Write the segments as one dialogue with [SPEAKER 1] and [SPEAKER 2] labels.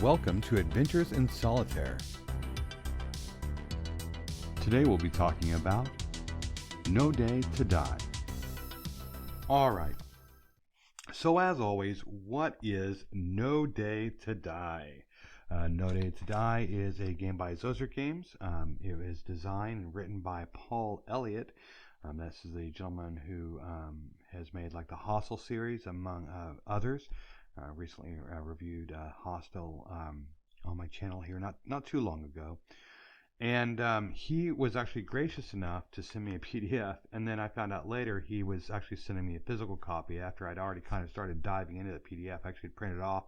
[SPEAKER 1] Welcome to Adventures in Solitaire. Today we'll be talking about No Day to Die. Alright, so as always, what is No Day to Die? No Day to Die is a game by Zozer Games. It was designed and written by Paul Elliott. This is the gentleman who has made like the Hostel series, among others. Recently reviewed Hostel on my channel here not too long ago. And he was actually gracious enough to send me a PDF, and then I found out later he was actually sending me a physical copy after I'd already kind of started diving into the PDF. I actually printed it off,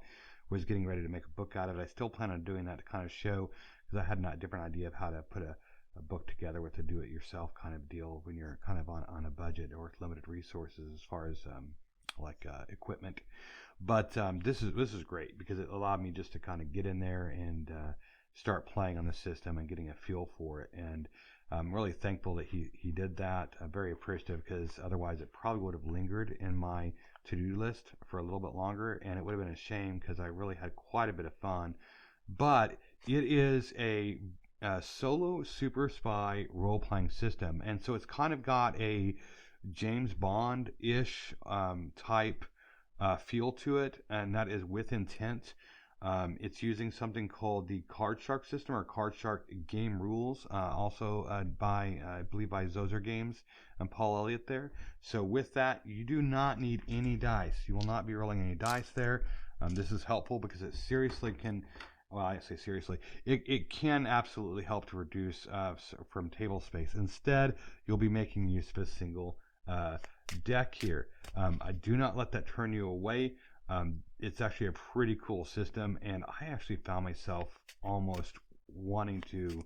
[SPEAKER 1] was getting ready to make a book out of it. I still plan on doing that to kind of show, because I had a different idea of how to put a book together with a do-it-yourself kind of deal when you're kind of on a budget or with limited resources as far as equipment. But this is great because it allowed me just to kind of get in there and start playing on the system and getting a feel for it. And I'm really thankful that he did that. I'm very appreciative, because otherwise it probably would have lingered in my to-do list for a little bit longer, and it would have been a shame because I really had quite a bit of fun. But it is a solo super spy role-playing system, and so it's kind of got a James Bond-ish type feel to it, and that is with intent. It's using something called the Card Shark system, or Card Shark game rules, also by, I believe, by Zozer Games and Paul Elliott there. So with that, you do not need any dice. You will not be rolling any dice there. This is helpful because it seriously can, well, I say seriously, it can absolutely help to reduce from table space. Instead, you'll be making use of a single deck here. I do not let that turn you away. It's actually a pretty cool system, and I actually found myself almost wanting to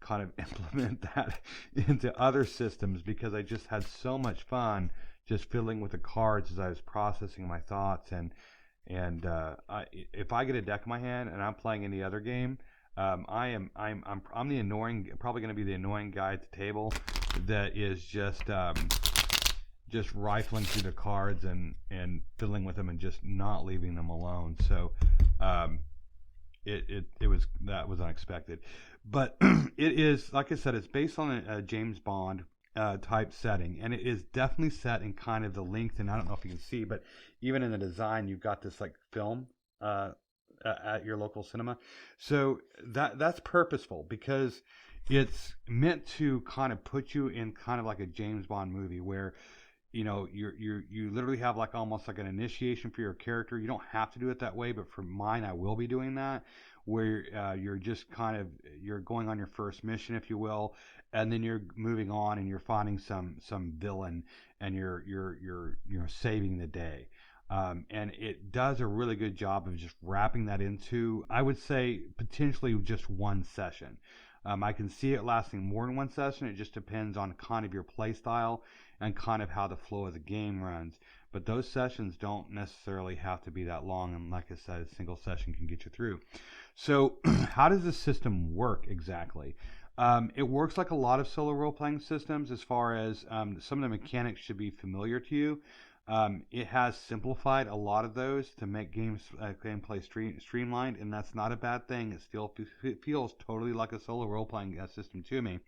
[SPEAKER 1] kind of implement that into other systems, because I just had so much fun just fiddling with the cards as I was processing my thoughts. And if I get a deck in my hand and I'm playing any other game, I'm the annoying, probably going to be the annoying guy at the table that is just rifling through the cards and fiddling with them and just not leaving them alone. So that was unexpected, but it is, like I said, it's based on a James Bond type setting, and it is definitely set in kind of the length. And I don't know if you can see, but even in the design, you've got this like film at your local cinema. So that's purposeful, because it's meant to kind of put you in kind of like a James Bond movie where, you know, you literally have like almost like an initiation for your character. You don't have to do it that way, but for mine, I will be doing that, where you're just kind of, you're going on your first mission, if you will, and then you're moving on and you're finding some villain, and you're saving the day. And it does a really good job of just wrapping that into, I would say, potentially just one session. I can see it lasting more than one session. It just depends on kind of your play style and kind of how the flow of the game runs. But those sessions don't necessarily have to be that long. And like I said, a single session can get you through. So how does this system work exactly? It works like a lot of solo role-playing systems as far as some of the mechanics should be familiar to you. It has simplified a lot of those to make gameplay streamlined, and that's not a bad thing. It still feels totally like a solo role-playing system to me,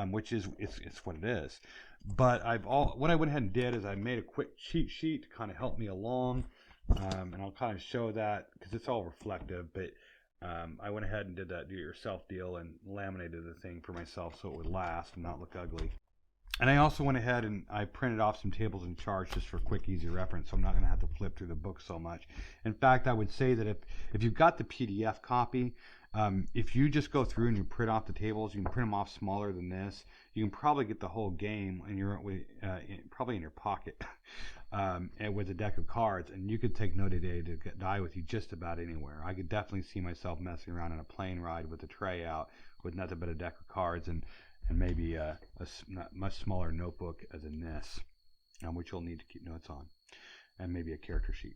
[SPEAKER 1] which is it's what it is. But what I went ahead and did is I made a quick cheat sheet to kind of help me along, and I'll kind of show that because it's all reflective. But I went ahead and did that do-it-yourself deal and laminated the thing for myself so it would last and not look ugly. And I also went ahead and I printed off some tables and charts just for quick, easy reference, so I'm not going to have to flip through the book so much. In fact, I would say that if you've got the PDF copy, if you just go through and you print off the tables, you can print them off smaller than this. You can probably get the whole game probably in your pocket and with a deck of cards, and you could take No Day to Die with you just about anywhere. I could definitely see myself messing around on a plane ride with a tray out with nothing but a deck of cards and maybe a much smaller notebook as in this, which you'll need to keep notes on, and maybe a character sheet,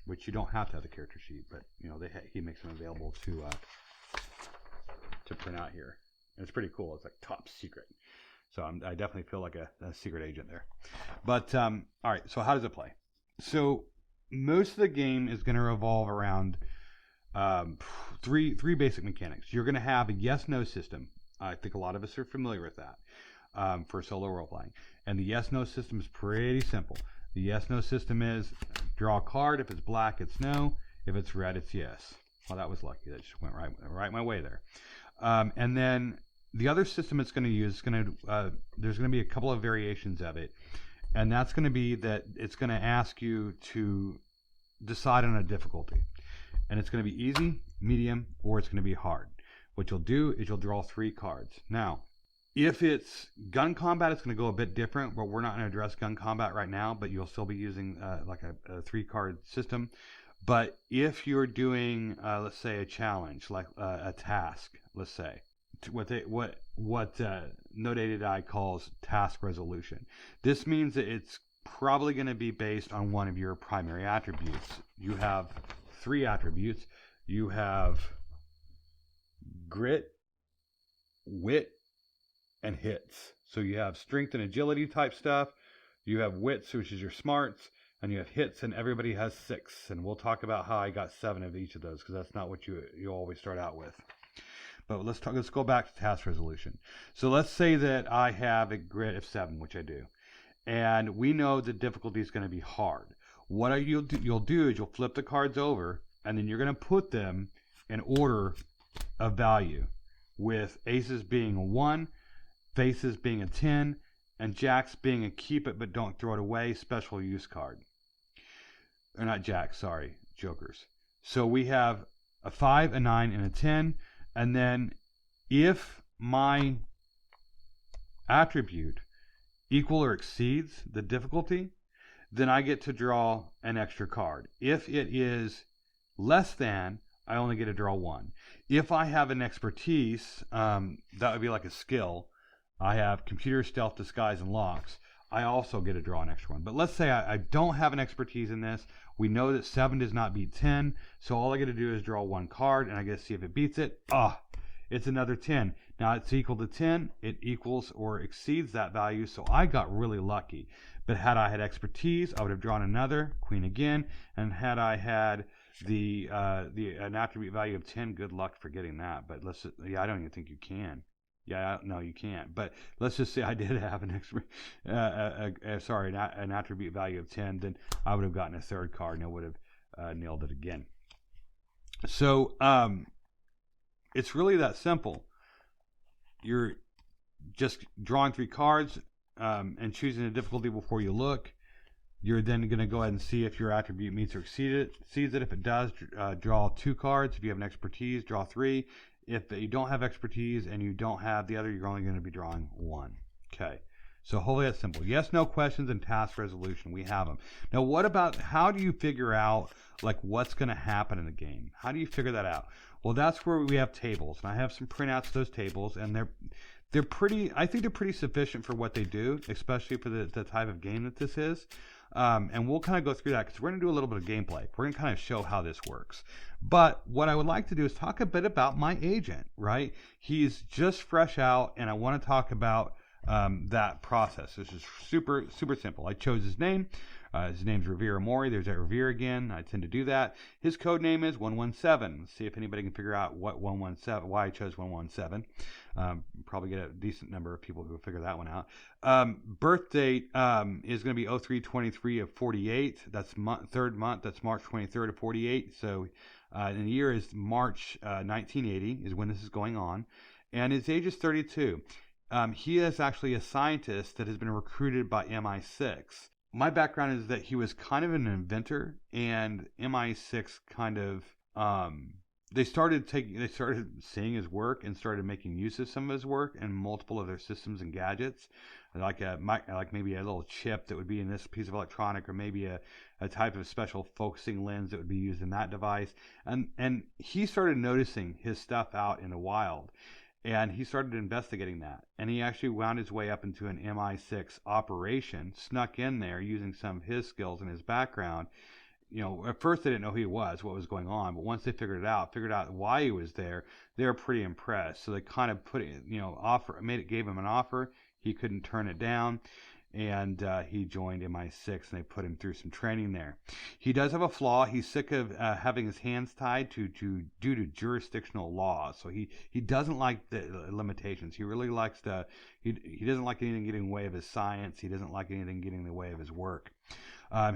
[SPEAKER 1] which you don't have to have the character sheet, but you know he makes them available to print out here, and it's pretty cool. It's like top secret, so I definitely feel like a secret agent there. But all right, so how does it play? So most of the game is going to revolve around um, three basic mechanics. You're going to have a yes/no system. I think a lot of us are familiar with that for solo role playing. And the yes/no system is pretty simple. The yes/no system is draw a card. If it's black, it's no. If it's red, it's yes. Well, that was lucky. That just went right my way there. And then the other system it's going to use is there's going to be a couple of variations of it, and that's going to be that it's going to ask you to decide on a difficulty, and it's going to be easy, medium, or it's going to be hard. What you'll do is you'll draw 3 cards. Now, if it's gun combat, it's going to go a bit different, but we're not going to address gun combat right now, but you'll still be using like a 3-card system. But if you're doing, let's say, a challenge, like a task, let's say, what No Day to Die calls task resolution. This means that it's probably going to be based on one of your primary attributes. You have 3 attributes. You have grit, wit, and hits. So you have strength and agility type stuff. You have wits, which is your smarts, and you have hits, and everybody has 6. And we'll talk about how I got 7 of each of those, because that's not what you always start out with. But let's go back to task resolution. So let's say that I have a grit of 7, which I do, and we know the difficulty is going to be hard. What you'll do is you'll flip the cards over, and then you're going to put them in order of value, with aces being a 1, faces being a 10, and jacks being a keep it but don't throw it away special use card. Or not jacks, sorry, jokers. So we have a 5, a 9, and a 10. And then if my attribute equal or exceeds the difficulty, then I get to draw an extra card. If it is less than, I only get to draw 1. If I have an expertise, that would be like a skill. I have computer, stealth, disguise, and locks. I also get to draw an extra one. But let's say I don't have an expertise in this. We know that 7 does not beat 10. So all I get to do is draw 1 card, and I get to see if it beats it. It's another 10. Now it's equal to 10. It equals or exceeds that value. So I got really lucky. But had I had expertise, I would have drawn another queen again. And had I had an attribute value of 10, good luck for getting that. But I don't even think you can. Yeah, no, you can't. But let's just say I did have an attribute value of 10, then I would have gotten a 3rd card and I would have nailed it again. So it's really that simple. You're just drawing 3 cards and choosing a difficulty before you look. You're then going to go ahead and see if your attribute meets or exceeds it. If it does, draw 2 cards. If you have an expertise, draw 3. If you don't have expertise and you don't have the other, you're only going to be drawing 1. Okay. So hopefully that's simple. Yes, no questions, and task resolution. We have them. Now, what about how do you figure out like what's going to happen in the game? How do you figure that out? Well, that's where we have tables, and I have some printouts of those tables, and they're pretty. I think they're pretty sufficient for what they do, especially for the type of game that this is. And we'll kind of go through that because we're going to do a little bit of gameplay. We're going to kind of show how this works. But what I would like to do is talk a bit about my agent, right? He's just fresh out, and I want to talk about that process. This is super, super simple. I chose his name. His name's Revere Mori. There's that Revere again. I tend to do that. His code name is 117. Let's see if anybody can figure out what 117, why I chose 117. Probably get a decent number of people who will figure that one out. Birth date is going to be 0323 of 48. That's third month. That's March 23rd of 48. So and the year is March 1980 is when this is going on. And his age is 32. He is actually a scientist that has been recruited by MI6. My background is that he was kind of an inventor, and MI6 kind of they started seeing his work and started making use of some of his work and multiple of their systems and gadgets, like maybe a little chip that would be in this piece of electronic, or maybe a type of special focusing lens that would be used in that device. And he started noticing his stuff out in the wild. And he started investigating that. And he actually wound his way up into an MI6 operation, snuck in there using some of his skills and his background. You know, at first they didn't know who he was, what was going on. But once they figured out why he was there, they were pretty impressed. So they kind of gave him an offer. He couldn't turn it down. and he joined MI6, and they put him through some training there. He does have a flaw. He's sick of having his hands tied due to jurisdictional law. So he doesn't like the limitations. He really likes to. He doesn't like anything getting in the way of his science. He doesn't like anything getting in the way of his work.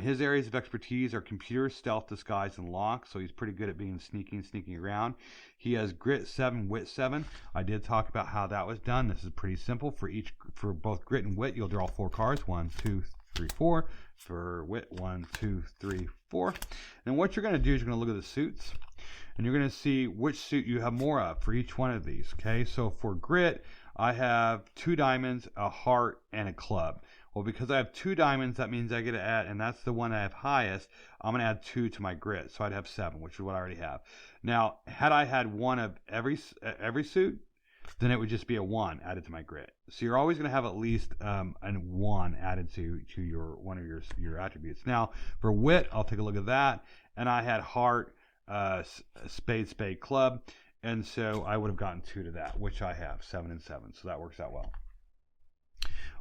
[SPEAKER 1] His areas of expertise are computer, stealth, disguise, and lock, so he's pretty good at being sneaking around. He has grit 7, wit 7. I did talk about how that was done. This is pretty simple. For both grit and wit, you'll draw 4 cards. 1, 2, 3, 4. For wit, 1, 2, 3, 4. And what you're going to do is you're going to look at the suits, and you're going to see which suit you have more of for each one of these. Okay, so for grit, I have 2 diamonds, a heart, and a club. Well, because I have 2 diamonds, that means I get to add, and that's the one I have highest, I'm going to add 2 to my grit. So I'd have 7, which is what I already have. Now, had I had one of every suit, then it would just be a 1 added to my grit. So you're always going to have at least a 1 added to one of your attributes. Now, for wit, I'll take a look at that, and I had heart, spade, club, and so I would have gotten 2 to that, which I have, 7 and 7. So that works out well.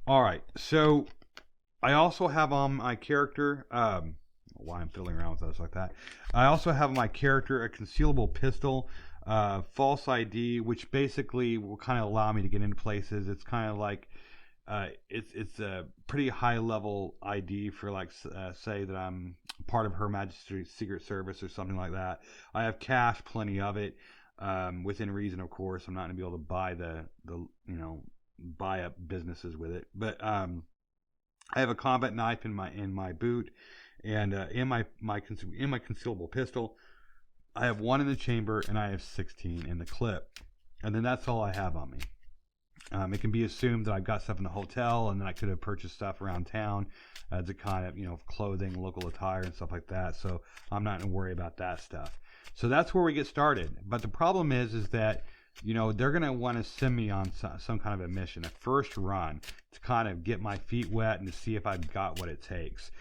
[SPEAKER 1] All right, so I also have on my character, why I'm fiddling around with those like that. I also have on my character a concealable pistol, false ID, which basically will kind of allow me to get into places. It's kind of like, it's a pretty high level ID for like, say that I'm part of Her Majesty's Secret Service or something like that. I have cash, plenty of it, within reason, of course. I'm not going to be able to buy buy up businesses with it, but I have a combat knife in my boot, and in my concealable pistol, I have 1 in the chamber, and I have 16 in the clip, and then that's all I have on me. It can be assumed that I've got stuff in the hotel, and then I could have purchased stuff around town as a kind of clothing, local attire, and stuff like that. So I'm not going to worry about that stuff. So that's where we get started. But the problem is that they're going to want to send me on some kind of a mission, a first run, to kind of get my feet wet and to see if I've got what it takes.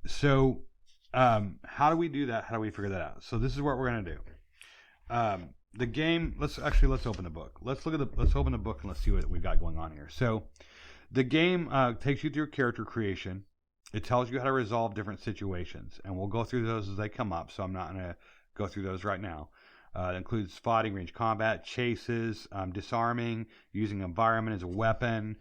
[SPEAKER 1] So how do we do that? How do we figure that out? So this is what we're going to do. The game, let's open the book. Let's open the book and let's see what we've got going on here. So the game takes you through character creation. It tells you how to resolve different situations, and we'll go through those as they come up, so I'm not going to go through those right now. It includes fighting, range combat, chases, disarming, using environment as a weapon,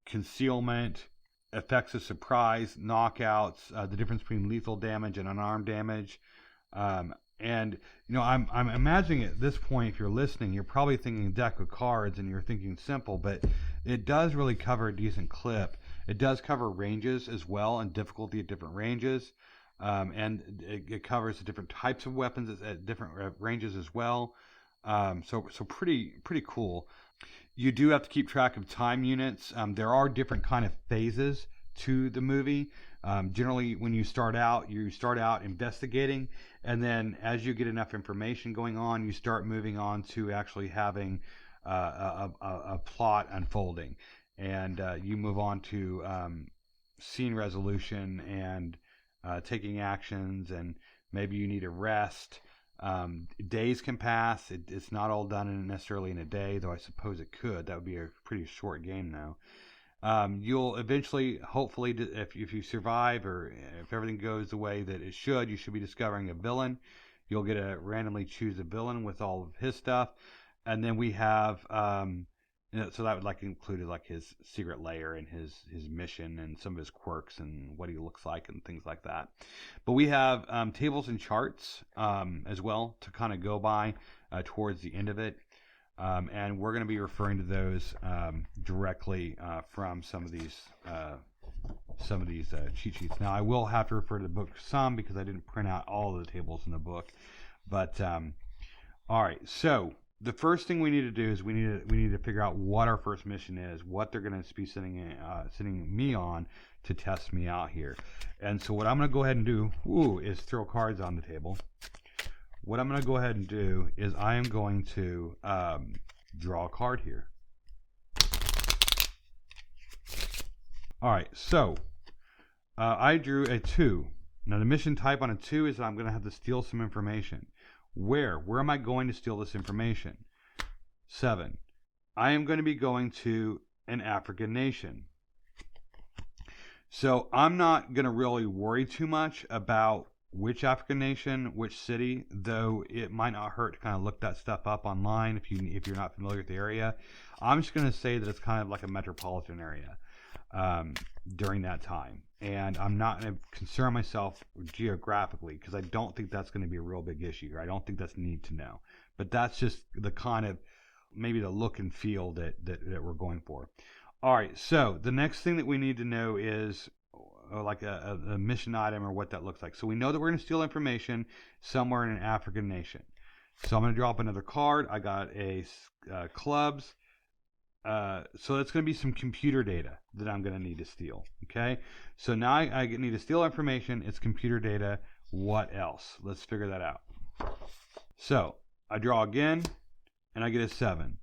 [SPEAKER 1] concealment, effects of surprise, knockouts, the difference between lethal damage and unarmed damage. And I'm imagining at this point, if you're listening, you're probably thinking deck of cards and you're thinking simple, but it does really cover a decent clip. It does cover ranges as well and difficulty at different ranges. And it covers the different types of weapons at different ranges as well. So pretty cool. You do have to keep track of time units. There are different kind of phases to the movie. Generally, when you start out investigating, and then as you get enough information going on, you start moving on to actually having a plot unfolding, and you move on to scene resolution and taking actions, and maybe you need a rest. Days can pass. It's not all done necessarily in a day, though I suppose it could. That would be a pretty short game now. You'll eventually, hopefully, if you survive, or if everything goes the way that it should, you should be discovering a villain. You'll get to randomly choose a villain with all of his stuff. And then we have, so that would included his secret lair and his mission and some of his quirks and what he looks like and things like that. But we have tables and charts as well to kind of go by towards the end of it. And we're going to be referring to those directly from some of these cheat sheets. Now, I will have to refer to the book some because I didn't print out all of the tables in the book. But all right, so the first thing we need to do is we need to figure out what our first mission is, what they're going to be sending me on to test me out here. And so what I'm going to go ahead and do is throw cards on the table. What I'm going to go ahead and do is I am going to draw a card here. All right, so I drew a 2. Now the mission type on a 2 is that I'm going to have to steal some information. Where am I going to steal this information? 7. I am going to be going to an African nation. So I'm not going to really worry too much about which African nation, which city, though it might not hurt to kind of look that stuff up online if you're not familiar with the area. I'm just going to say that it's kind of like a metropolitan area during that time. And I'm not going to concern myself geographically because I don't think that's going to be a real big issue. I don't think that's need to know. But that's just the kind of maybe the look and feel that we're going for. All right, so the next thing that we need to know is like a mission item or what that looks like. So we know that we're going to steal information somewhere in an African nation. So I'm going to drop another card. I got a clubs. So that's going to be some computer data that I'm going to need to steal. Okay, so now I need to steal information. It's computer data. What else? Let's figure that out. So I draw again, and I get a 7.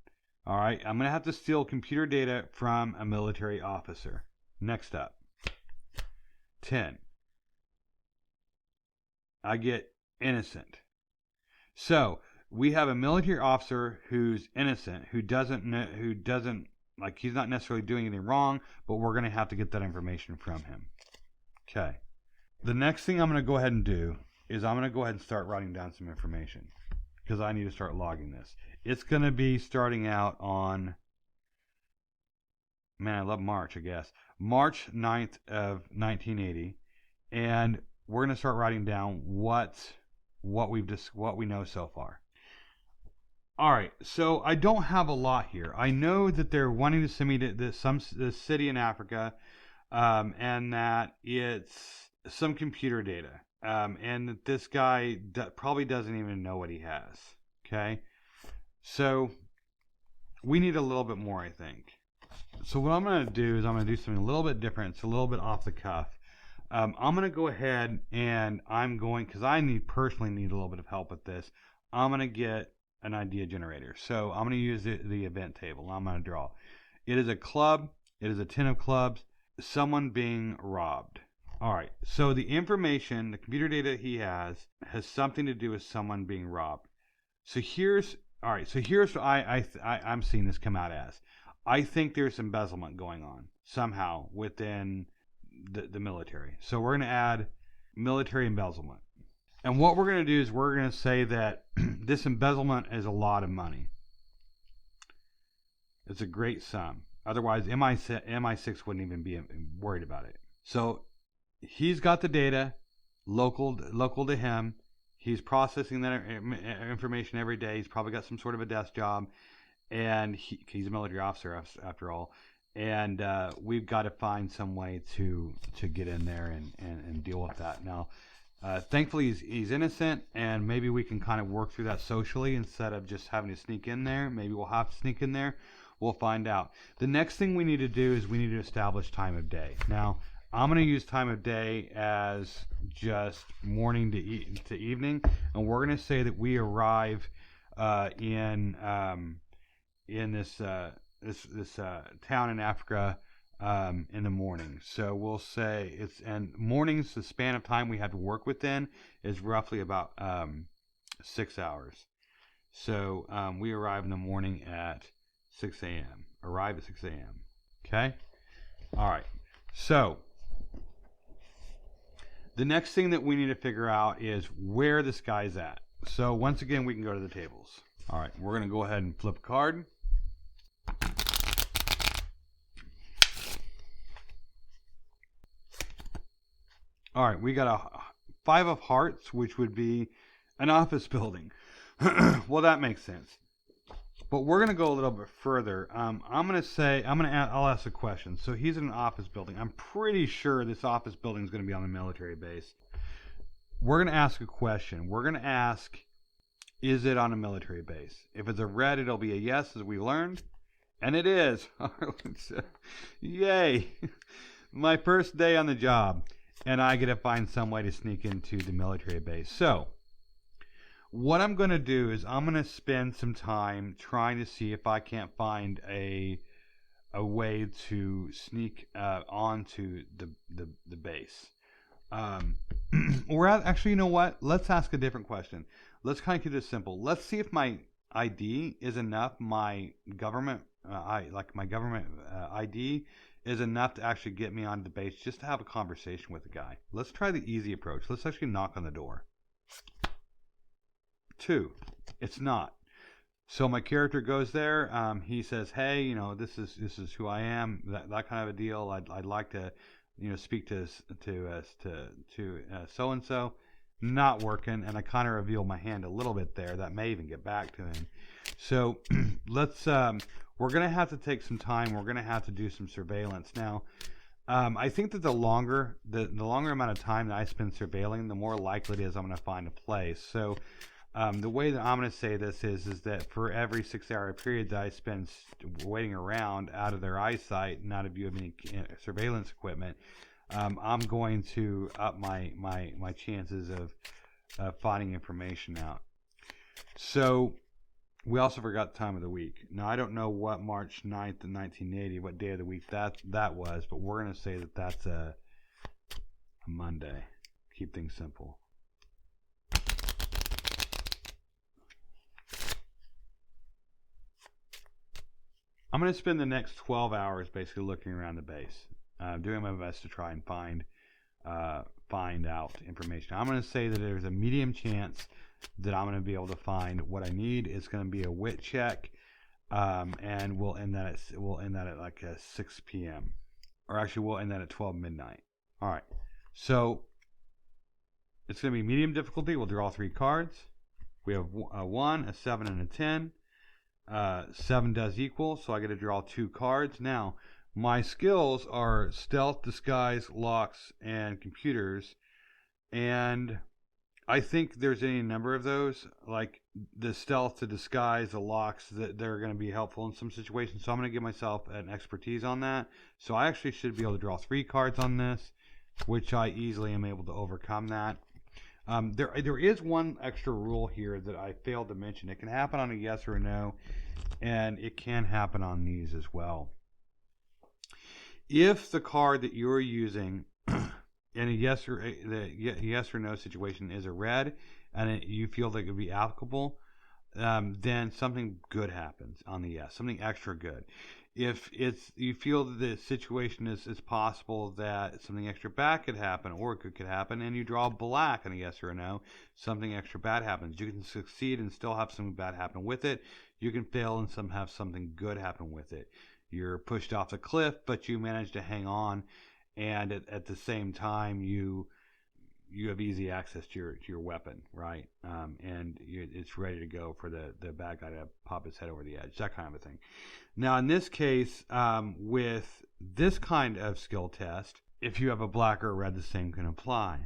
[SPEAKER 1] All right, I'm going to have to steal computer data from a military officer. Next up, 10. I get innocent. So we have a military officer who's innocent, who doesn't like he's not necessarily doing anything wrong, but we're going to have to get that information from him. Okay. The next thing I'm going to go ahead and do is I'm going to go ahead and start writing down some information because I need to start logging this. It's going to be starting out on, man, I love March, I guess. March 9th of 1980. And we're going to start writing down what we know so far. All right, so I don't have a lot here. I know that they're wanting to send me to this city in Africa, and that it's some computer data, and that this guy probably doesn't even know what he has. Okay. So we need a little bit more, I think. So what I'm going to do is I'm going to do something a little bit different. It's a little bit off the cuff. I'm going to go ahead and because I personally need a little bit of help with this. I'm going to get an idea generator. So I'm going to use the event table. I'm going to draw. It is a club. It is a 10 of clubs. Someone being robbed. All right. So the information, the computer data he has something to do with someone being robbed. So here's what I'm seeing this come out as. I think there's embezzlement going on somehow within the military. So we're going to add military embezzlement. And what we're going to do is we're going to say that this embezzlement is a lot of money. It's a great sum. Otherwise, MI6 wouldn't even be worried about it. So he's got the data local to him. He's processing that information every day. He's probably got some sort of a desk job, and he's a military officer after all. And we've got to find some way to get in there and deal with that. Now, thankfully, he's innocent, and maybe we can kind of work through that socially instead of just having to sneak in there. Maybe we'll have to sneak in there. We'll find out. The next thing we need to do is we need to establish time of day. Now, I'm going to use time of day as just morning to evening, and we're going to say that we arrive in this town in Africa in the morning. So we'll say and mornings, the span of time we have to work within is roughly about 6 hours. So we arrive in the morning at 6 a.m. Arrive at 6 a.m. Okay? All right. So the next thing that we need to figure out is where this guy's at. So once again, we can go to the tables. All right. We're going to go ahead and flip a card. All right. We got a 5 of hearts, which would be an office building. Well, that makes sense. But we're going to go a little bit further. I'll ask a question. So he's in an office building. I'm pretty sure this office building is going to be on a military base. We're going to ask a question. We're going to ask, is it on a military base? If it's a red, it'll be a yes, as we learned. And it is. Yay. My first day on the job. And I get to find some way to sneak into the military base. So what I'm going to do is I'm going to spend some time trying to see if I can't find a way to sneak onto the base. Or actually, you know what? Let's ask a different question. Let's kind of keep this simple. Let's see if my ID is enough. My government ID is enough to actually get me onto the base just to have a conversation with the guy. Let's try the easy approach. Let's actually knock on the door. 2. It's not. So my character goes there. He says, "Hey, you know, this is who I am. That kind of a deal. I'd like to, you know, speak to so and so." Not working, and I kind of reveal my hand a little bit there. That may even get back to him. So let's. We're gonna have to take some time. We're gonna have to do some surveillance now. I think that the longer amount of time that I spend surveilling, the more likely it is I'm gonna find a place. So. The way that I'm going to say this is that for every 6-hour period that I spend waiting around out of their eyesight and out of view of any surveillance equipment, I'm going to up my chances of finding information out. So we also forgot the time of the week. Now, I don't know what March 9th of 1980, what day of the week that was, but we're going to say that that's a Monday. Keep things simple. I'm going to spend the next 12 hours basically looking around the base, doing my best to try and find out information. I'm going to say that there's a medium chance that I'm going to be able to find what I need. It's going to be a wit check, and we'll end that at like 6 p.m. Or actually, we'll end that at 12 midnight. All right. So it's going to be medium difficulty. We'll draw 3 cards. We have a 1, a 7, and a 10. 7 does equal, so I get to draw 2 cards. Now, my skills are stealth, disguise, locks, and computers, and I think there's any number of those, like the stealth, the disguise, the locks, that they're going to be helpful in some situations, so I'm going to give myself an expertise on that. So I actually should be able to draw 3 cards on this, which I easily am able to overcome that. There is one extra rule here that I failed to mention. It can happen on a yes or a no, and it can happen on these as well. If the card that you're using in a yes or no situation is a red, and you feel that it could be applicable, then something good happens on the yes, something extra good. If you feel that the situation is possible that something extra bad could happen, or it could happen, and you draw black on a yes or a no, something extra bad happens. You can succeed and still have something bad happen with it. You can fail and have something good happen with it. You're pushed off the cliff, but you manage to hang on, and at the same time you have easy access to your weapon, right? And it's ready to go for the bad guy to pop his head over the edge, that kind of a thing. Now, in this case, with this kind of skill test, if you have a black or a red, the same can apply.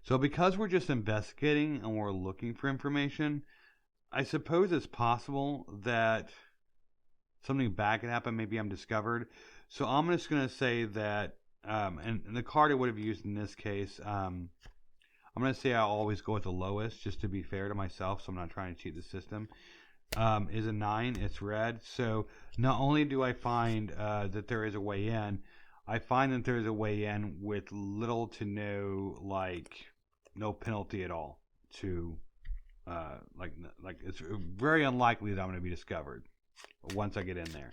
[SPEAKER 1] So because we're just investigating and we're looking for information, I suppose it's possible that something bad could happen. Maybe I'm discovered. So I'm just going to say that, and the card I would have used in this case, I'm going to say I always go with the lowest, just to be fair to myself, so I'm not trying to cheat the system, is a 9. It's red. So not only do I find that there is a way in, I find that there is a way in with little to no, no penalty at all to, it's very unlikely that I'm going to be discovered once I get in there,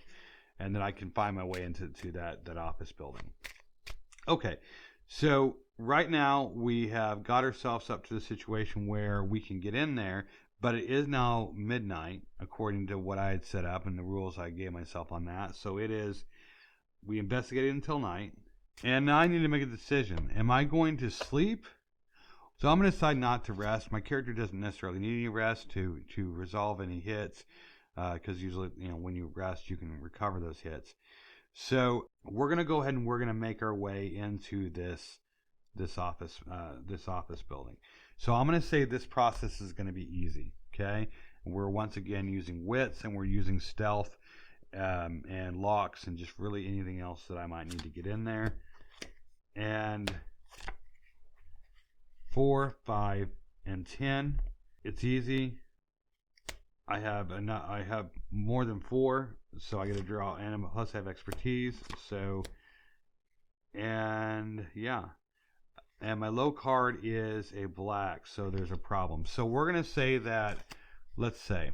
[SPEAKER 1] and then I can find my way into that office building. Okay, so right now we have got ourselves up to the situation where we can get in there, but it is now midnight according to what I had set up and the rules I gave myself on that. So we investigated until night, and now I need to make a decision. Am I going to sleep? So I'm going to decide not to rest. My character doesn't necessarily need any rest to resolve any hits, because usually, when you rest, you can recover those hits. So we're going to go ahead and we're going to make our way into this office building. So I'm going to say this process is going to be easy. Okay, we're once again using wits, and we're using stealth, and locks, and just really anything else that I might need to get in there. And 4, 5, and 10. It's easy. I have more than 4, so I get to draw, and plus I have expertise. So, and yeah, and my low card is a black, so there's a problem. So we're gonna say that, let's say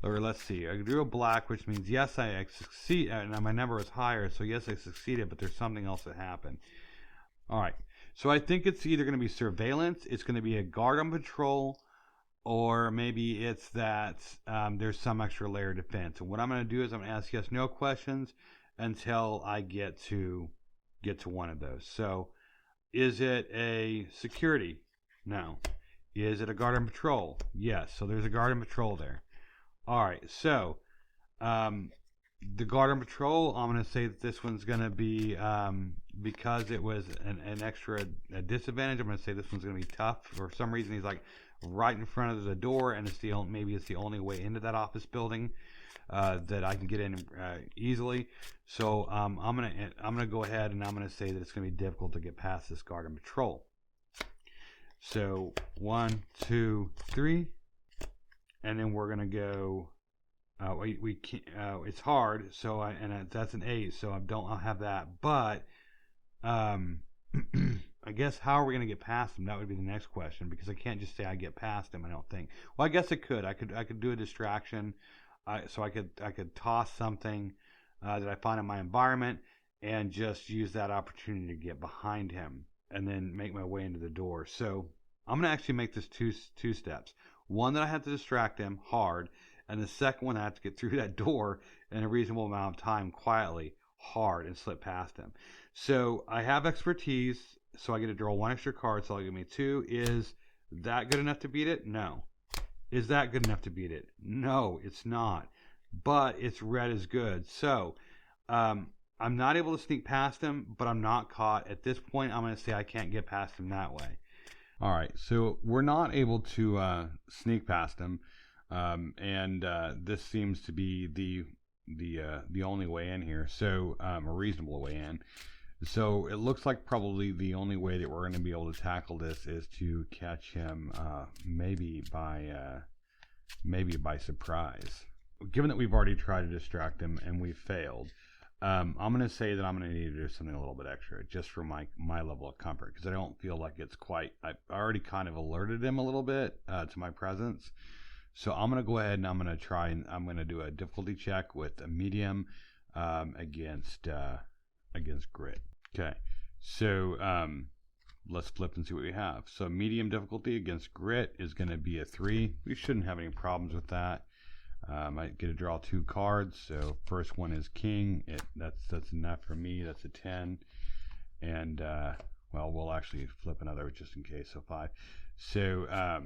[SPEAKER 1] Or let's see, I drew a black, which means yes, I succeed, and my number was higher, so yes, I succeeded, but there's something else that happened. All right, so I think it's either going to be surveillance, it's going to be a guard on patrol, or maybe it's that there's some extra layer of defense. And what I'm going to do is I'm going to ask yes/no questions until I get to one of those. So, is it a security? No. Is it a guard on patrol? Yes. So there's a guard on patrol there. All right. So, the guard on patrol, I'm going to say that this one's going to be because it was an extra disadvantage. I'm going to say this one's going to be tough. For some reason, he's like right in front of the door, and maybe it's the only way into that office building that I can get in easily. So I'm gonna go ahead and I'm gonna say that it's gonna be difficult to get past this guard and patrol. So 1, 2, 3, and then we're gonna go. We can't. It's hard. So that's an 8. So I'll have that. But I guess how are we going to get past him? That would be the next question, because I can't just say I get past him. I don't think. Well, I guess I could. I could do a distraction. So I could toss something that I find in my environment and just use that opportunity to get behind him and then make my way into the door. So I'm going to actually make this two steps. One, that I have to distract him hard, and the second one, I have to get through that door in a reasonable amount of time quietly, hard, and slip past him. So I have expertise, so I get to draw 1 extra card, so that'll give me 2. Is that good enough to beat it? No. Is that good enough to beat it? No, it's not. But it's red is good. So I'm not able to sneak past him, but I'm not caught. At this point, I'm going to say I can't get past him that way. All right, so we're not able to sneak past him, and this seems to be the only way in here. So a reasonable way in. So it looks like probably the only way that we're going to be able to tackle this is to catch him maybe by surprise. Given that we've already tried to distract him and we've failed, I'm going to say that I'm going to need to do something a little bit extra just for my level of comfort, because I don't feel like it's quite. I already kind of alerted him a little bit to my presence. So I'm going to go ahead and I'm going to do a difficulty check with a medium against grit. Okay, so let's flip and see what we have. So medium difficulty against grit is going to be a 3. We shouldn't have any problems with that. I get to draw 2 cards. So first one is king. That's enough for me. That's a 10. And well, we'll actually flip another just in case. So 5. So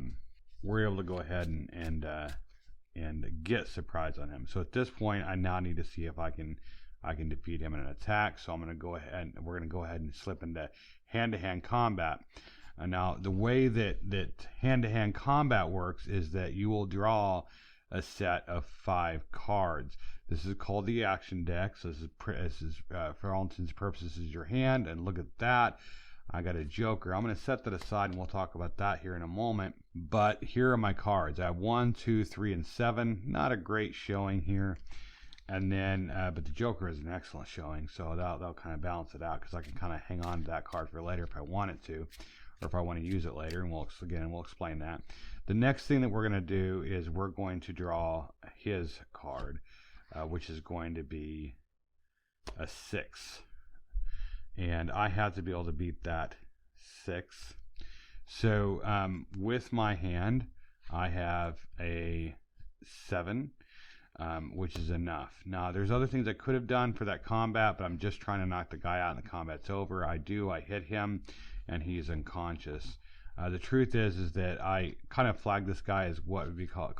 [SPEAKER 1] we're able to go ahead and get surprise on him. So at this point, I now need to see if I can defeat him in an attack. So we're going to go ahead and slip into hand-to-hand combat. Now, the way that hand-to-hand combat works is that you will draw a set of 5 cards. This is called the action deck. So this is for all intents and purposes, is your hand. And look at that. I got a joker. I'm going to set that aside, and we'll talk about that here in a moment. But here are my cards. I have 1, 2, 3, and 7. Not a great showing here. And then, but the joker is an excellent showing, so that'll kind of balance it out, because I can kind of hang on to that card for later if I wanted to, or if I want to use it later, and we'll explain that. The next thing that we're going to do is we're going to draw his card, which is going to be a 6. And I have to be able to beat that 6. So with my hand, I have a 7. Which is enough. Now, there's other things I could have done for that combat, but I'm just trying to knock the guy out and the combat's over. I hit him, and he's unconscious. The truth is that I kind of flagged this guy as what would be called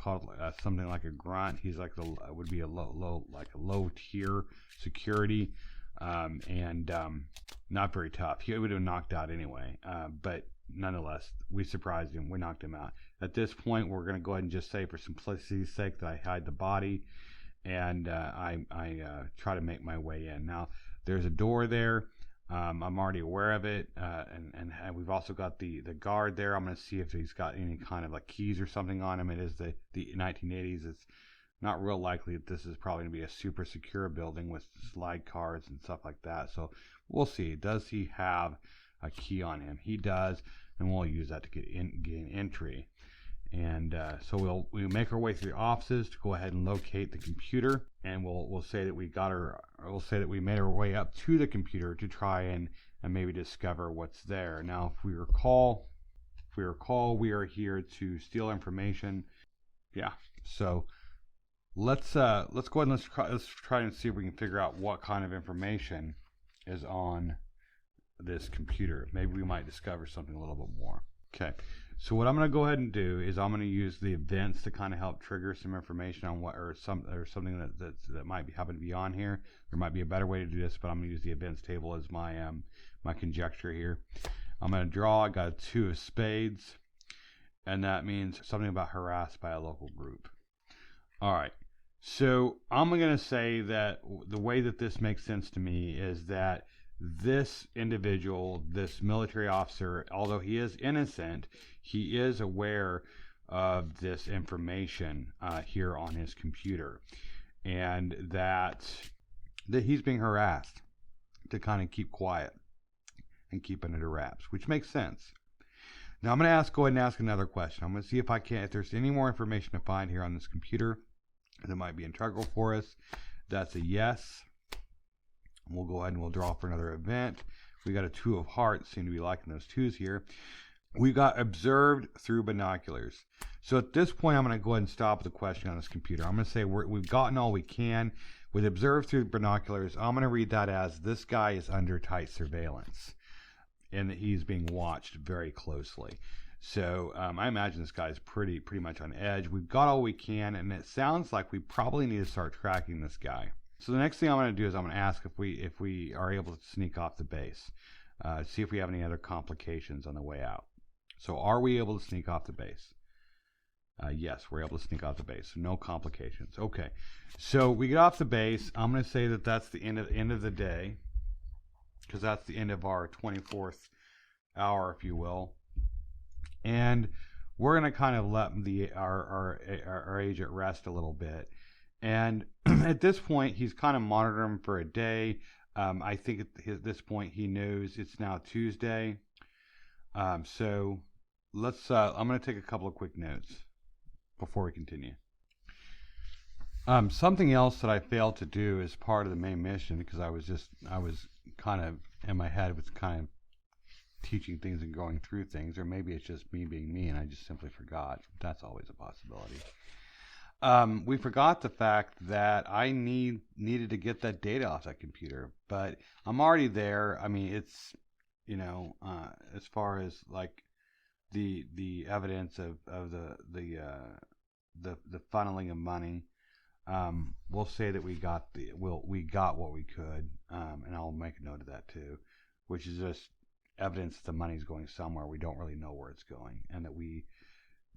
[SPEAKER 1] something like a grunt. He's like would be a low tier security, and not very tough. He would have knocked out anyway, but nonetheless, we surprised him. We knocked him out. At this point, we're going to go ahead and just say, for simplicity's sake, that I hide the body, and I try to make my way in. Now, there's a door there. I'm already aware of it, and we've also got the guard there. I'm going to see if he's got any kind of like keys or something on him. It is the 1980s. It's not real likely that this is probably going to be a super secure building with slide cards and stuff like that. So we'll see. Does he have a key on him? He does, and we'll use that to gain entry. And so we'll make our way through the offices to go ahead and locate the computer, and we'll say that we made our way up to the computer to try and maybe discover what's there. Now, if we recall, we are here to steal information. Yeah. So let's go ahead and let's try and see if we can figure out what kind of information is on this computer. Maybe we might discover something a little bit more. Okay. So what I'm going to go ahead and do is I'm going to use the events to kind of help trigger some information on what or something that might happen to be on here. There might be a better way to do this, but I'm going to use the events table as my my conjecture here. I'm going to draw. I got a 2 of spades, and that means something about harassed by a local group. All right. So I'm going to say that the way that this makes sense to me is that this individual, this military officer, although he is innocent, he is aware of this information here on his computer, and that he's being harassed to kind of keep quiet and keep it under wraps, which makes sense. Now I'm going to go ahead and ask another question. I'm going to see if there's any more information to find here on this computer that might be integral for us. That's a yes. We'll go ahead and we'll draw for another event. We got a 2 of hearts. Seem to be liking those 2s here. We got observed through binoculars. So at this point, I'm going to go ahead and stop the question on this computer. I'm going to say we've gotten all we can. With observed through binoculars, I'm going to read that as this guy is under tight surveillance and that he's being watched very closely. So I imagine this guy's pretty much on edge. We've got all we can, and it sounds like we probably need to start tracking this guy. So the next thing I'm going to do is I'm going to ask if we are able to sneak off the base, see if we have any other complications on the way out. So are we able to sneak off the base? Yes, we're able to sneak off the base. So no complications. Okay, so we get off the base. I'm going to say that that's the end of the day, because that's the end of our 24th hour, if you will. And we're going to kind of let our agent rest a little bit. And at this point, he's kind of monitoring him for a day. I think at this point, he knows it's now Tuesday. So let's. I'm going to take a couple of quick notes before we continue. Something else that I failed to do as part of the main mission, because I was kind of in my head was kind of teaching things and going through things, or maybe it's just me being me and I just simply forgot. That's always a possibility. We forgot the fact that I needed to get that data off that computer, but I'm already there. I mean, it's, as far as like the evidence of the funneling of money, we'll say that we got what we could, and I'll make a note of that too, which is just evidence that the money's going somewhere. We don't really know where it's going, and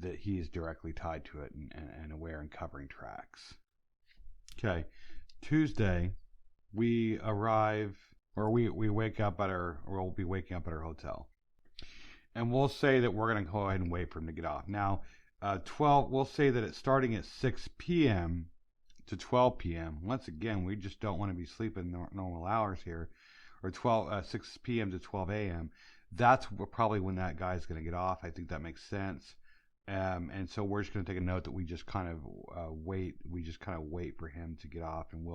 [SPEAKER 1] that he is directly tied to it and aware and covering tracks. Okay, Tuesday, we arrive, or we wake up we'll be waking up at our hotel, and we'll say that we're going to go ahead and wait for him to get off. Now, 12. We'll say that it's starting at 6 p.m. to 12 p.m. Once again, we just don't want to be sleeping normal hours here, or 6 p.m. to 12 a.m. That's probably when that guy's going to get off. I think that makes sense. And so we're just going to take a note that we just kind of wait. We just kind of wait for him to get off, and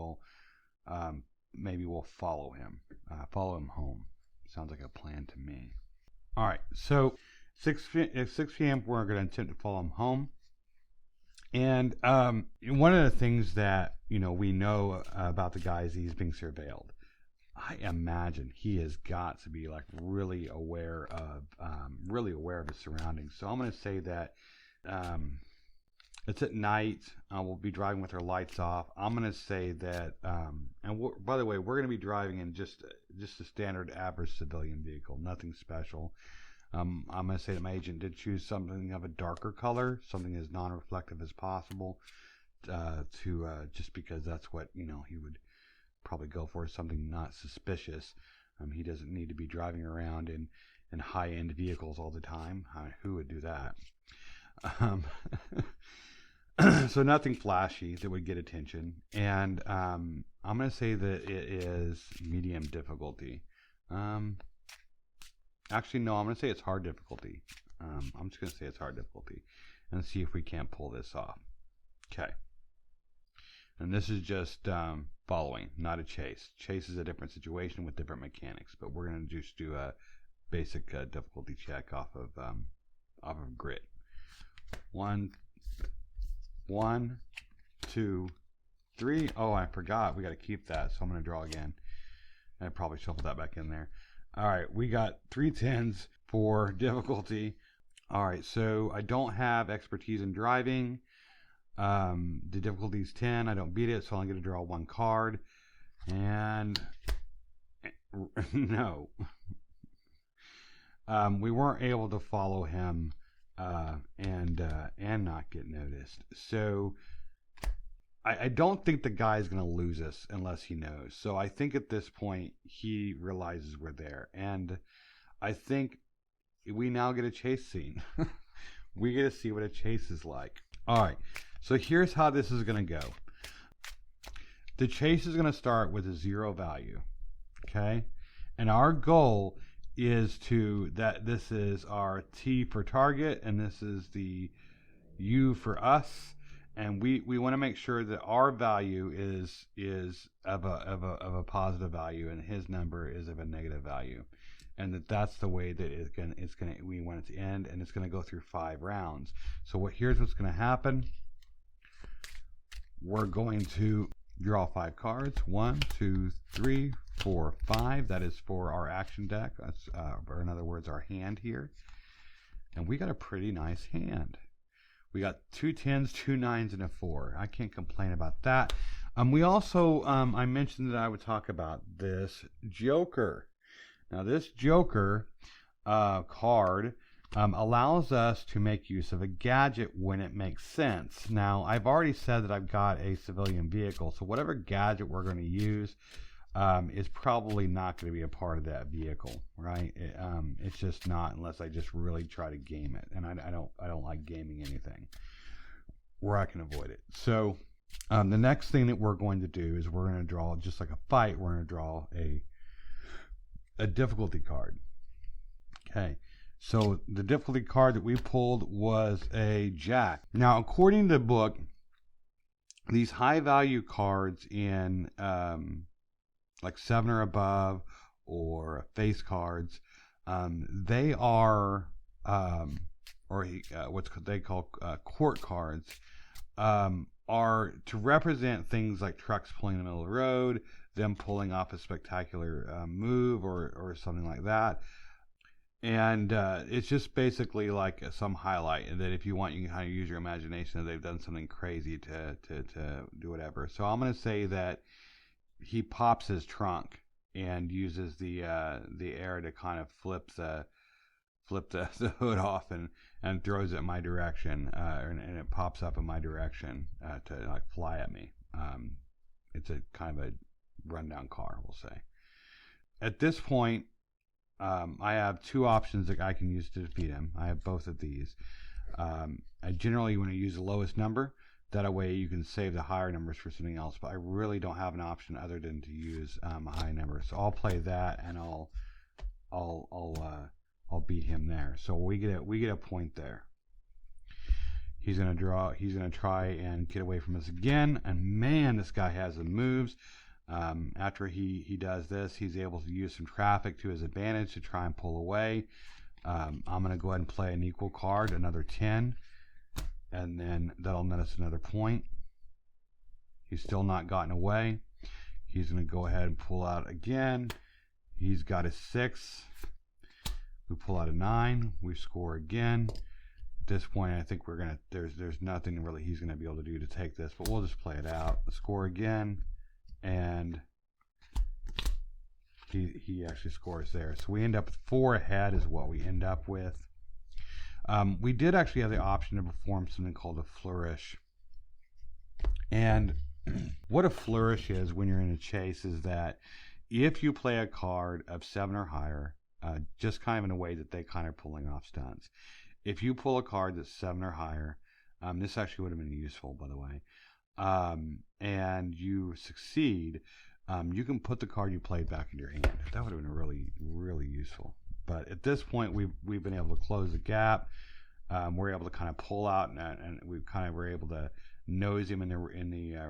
[SPEAKER 1] maybe we'll follow him home. Sounds like a plan to me. All right. So 6 p.m. we're going to attempt to follow him home. And one of the things that we know about the guy is he's being surveilled. I imagine he has got to be like really aware of his surroundings. So I'm going to say that it's at night. We'll be driving with our lights off. I'm going to say that, by the way, we're going to be driving in just a standard average civilian vehicle, nothing special. I'm going to say that my agent did choose something of a darker color, something as non-reflective as possible, just because that's what he would probably go for, something not suspicious. He doesn't need to be driving around in high-end vehicles all the time. Who would do that? So nothing flashy that would get attention. And I'm going to say that it is medium difficulty. Actually, no, I'm going to say it's hard difficulty. I'm just going to say it's hard difficulty. and see if we can't pull this off. Okay. And this is just following, not a chase. Chase is a different situation with different mechanics, but we're going to just do a basic difficulty check off of grit. One, 2, 3. Oh, I forgot. We got to keep that, so I'm going to draw again. I probably shuffled that back in there. All right, we got 3 10s for difficulty. All right, so I don't have expertise in driving. The difficulty is 10. I don't beat it, so I'm going to draw 1 card. And no. We weren't able to follow him and not get noticed. So I don't think the guy's going to lose us unless he knows. So I think at this point he realizes we're there. And I think we now get a chase scene. We get to see what a chase is like. All right. So here's how this is going to go. The chase is going to start with a 0 value. Okay. And our goal is this is our T for target, and this is the U for us. And we want to make sure that our value is of a positive value, and his number is of a negative value, and that's the way that we want it to end, and it's gonna go through 5 rounds. So here's what's gonna happen. We're going to draw 5 cards. 1, 2, 3, 4, 5. That is for our action deck. That's or in other words, our hand here, and we got a pretty nice hand. We got 2 10s, 2 9s, and a 4. I can't complain about that. We also, I mentioned that I would talk about this Joker. Now, this Joker card allows us to make use of a gadget when it makes sense. Now, I've already said that I've got a civilian vehicle, so whatever gadget we're going to use is probably not going to be a part of that vehicle, right? It's just not, unless I just really try to game it, and I don't like gaming anything where I can avoid it. So the next thing that we're going to do is we're going to draw, just like a fight, we're going to draw a difficulty card. Okay, so the difficulty card that we pulled was a Jack. Now, according to the book, these high value cards in like 7 or above, or face cards, they are what they call court cards, are to represent things like trucks pulling in the middle of the road, them pulling off a spectacular move or something like that. And it's just basically like some highlight that if you want, you can kind of use your imagination that they've done something crazy to do whatever. So I'm going to say that he pops his trunk and uses the air to kind of flip the hood off and throws it in my direction, and it pops up in my direction to like fly at me. It's a kind of a rundown car, we'll say. At this point, I have 2 options that I can use to defeat him. I have both of these. I generally want to use the lowest number. That way you can save the higher numbers for something else. But I really don't have an option other than to use a high number. So I'll play that, and I'll beat him there. So we get a point there. He's gonna draw. He's gonna try and get away from us again. And man, this guy has the moves. After he does this, he's able to use some traffic to his advantage to try and pull away. I'm gonna go ahead and play an equal card, another 10. And then that'll net us another point. He's still not gotten away. He's going to go ahead and pull out again. He's got a 6. We pull out a 9. We score again. At this point, I think we're going to, there's nothing really he's going to be able to do to take this, but we'll just play it out. Score again. And he actually scores there. So we end up with 4 ahead is what we end up with. We did actually have the option to perform something called a flourish. And what a flourish is when you're in a chase is that if you play a card of 7 or higher, just kind of in a way that they kind of pulling off stunts. If you pull a card that's 7 or higher, this actually would have been useful, by the way, and you succeed, you can put the card you played back in your hand. That would have been really, really useful. But at this point, we've been able to close the gap. we're able to kind of pull out, and we kind of were able to nose him in the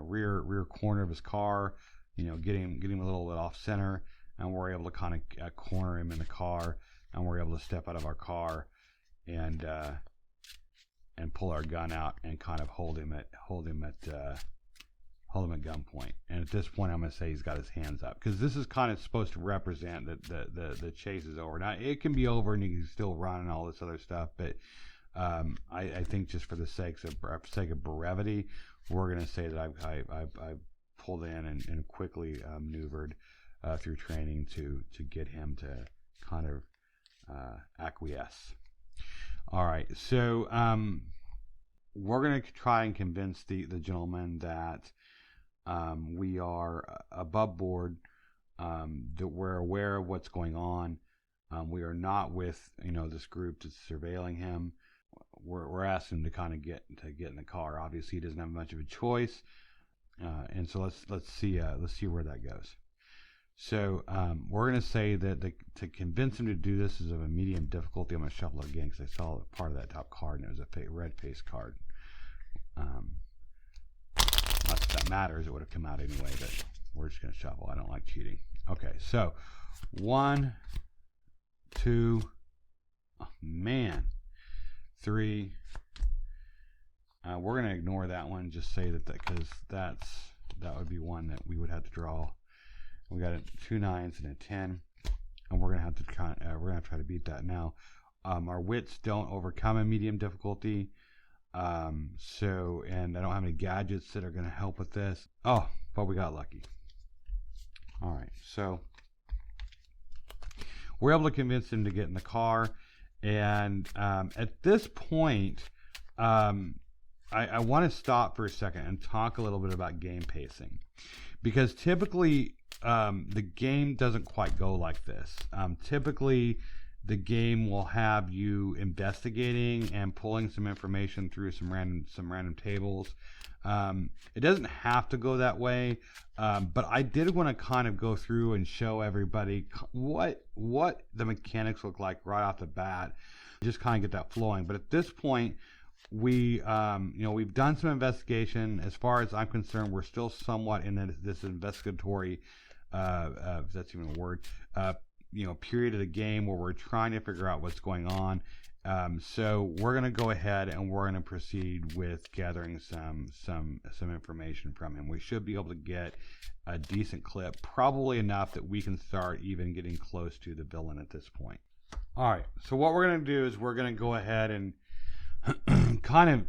[SPEAKER 1] rear corner of his car, get him a little bit off center, and we're able to kind of corner him in the car, and we're able to step out of our car and pull our gun out and kind of hold him at gunpoint. And at this point, I'm going to say he's got his hands up, because this is kind of supposed to represent that the chase is over. Now, it can be over and you can still run and all this other stuff, but I think just for the sake of brevity, we're going to say that I've pulled in and quickly maneuvered through training to get him to kind of acquiesce. All right, so we're going to try and convince the gentleman that we are above board, that we're aware of what's going on. We are not with this group that's surveilling him. We're asking him to kind of get in the car. Obviously, he doesn't have much of a choice, and so let's see where that goes. So we're going to say that to convince him to do this is of a medium difficulty. I'm going to shuffle it again because I saw part of that top card and it was a red face card. Not that that matters. It would have come out anyway, but we're just going to shuffle. I don't like cheating. Okay, so 1, 2, oh, man, 3. We're going to ignore that one. Just say that because that would be one that we would have to draw. We got 2 9s and a 10, and we're gonna have to try to beat that. Now, our wits don't overcome a medium difficulty, and I don't have any gadgets that are gonna help with this. Oh, but we got lucky. All right, so we're able to convince him to get in the car, and at this point, I want to stop for a second and talk a little bit about game pacing, because typically the game doesn't quite go like this. Typically, the game will have you investigating and pulling some information through some random tables. It doesn't have to go that way, but I did want to kind of go through and show everybody what the mechanics look like right off the bat, just kind of get that flowing. But at this point, we've done some investigation. As far as I'm concerned, we're still somewhat in this investigatory, if that's even a word, period of the game where we're trying to figure out what's going on. So we're going to go ahead and we're going to proceed with gathering some information from him. We should be able to get a decent clip, probably enough that we can start even getting close to the villain at this point. All right, so what we're going to do is we're going to go ahead and kind of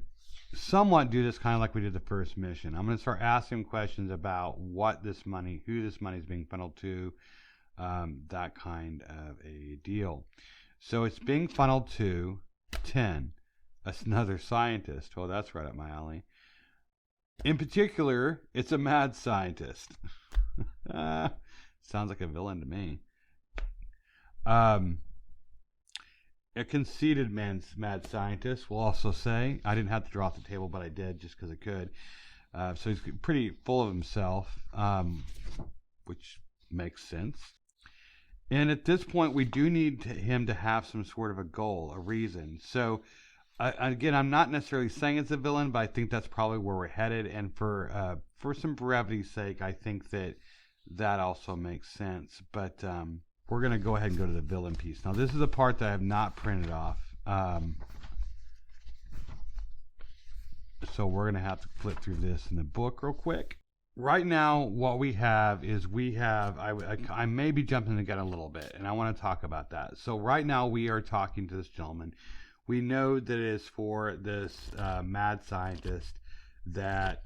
[SPEAKER 1] somewhat do this kind of like we did the first mission. I'm going to start asking questions about who this money is being funneled to, that kind of a deal. So it's being funneled to 10, another scientist. Well, that's right up my alley. In particular, it's a mad scientist. Sounds like a villain to me. A conceited mad scientist, we'll also say. I didn't have to draw off the table, but I did just because I could. So he's pretty full of himself, which makes sense. And at this point, we do need him to have some sort of a goal, a reason. So, again, I'm not necessarily saying it's a villain, but I think that's probably where we're headed. And for some brevity's sake, I think that also makes sense. But we're going to go ahead and go to the villain piece. Now, this is a part that I have not printed off. So we're going to have to flip through this in the book real quick. Right now, what we have is I may be jumping the gun a little bit, and I want to talk about that. So right now, we are talking to this gentleman. We know that it is for this mad scientist that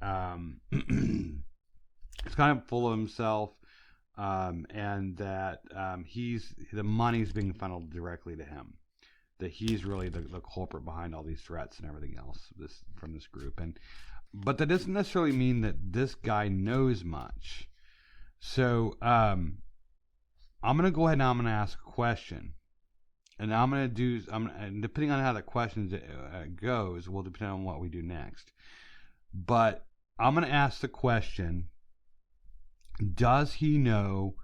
[SPEAKER 1] is kind of full of himself, and that the money's being funneled directly to him. That he's really the culprit behind all these threats and everything else from this group. But that doesn't necessarily mean that this guy knows much. So I'm going to go ahead and I'm going to ask a question. And I'm going to do, depending on how the question goes, will depend on what we do next. But I'm going to ask the question, does he know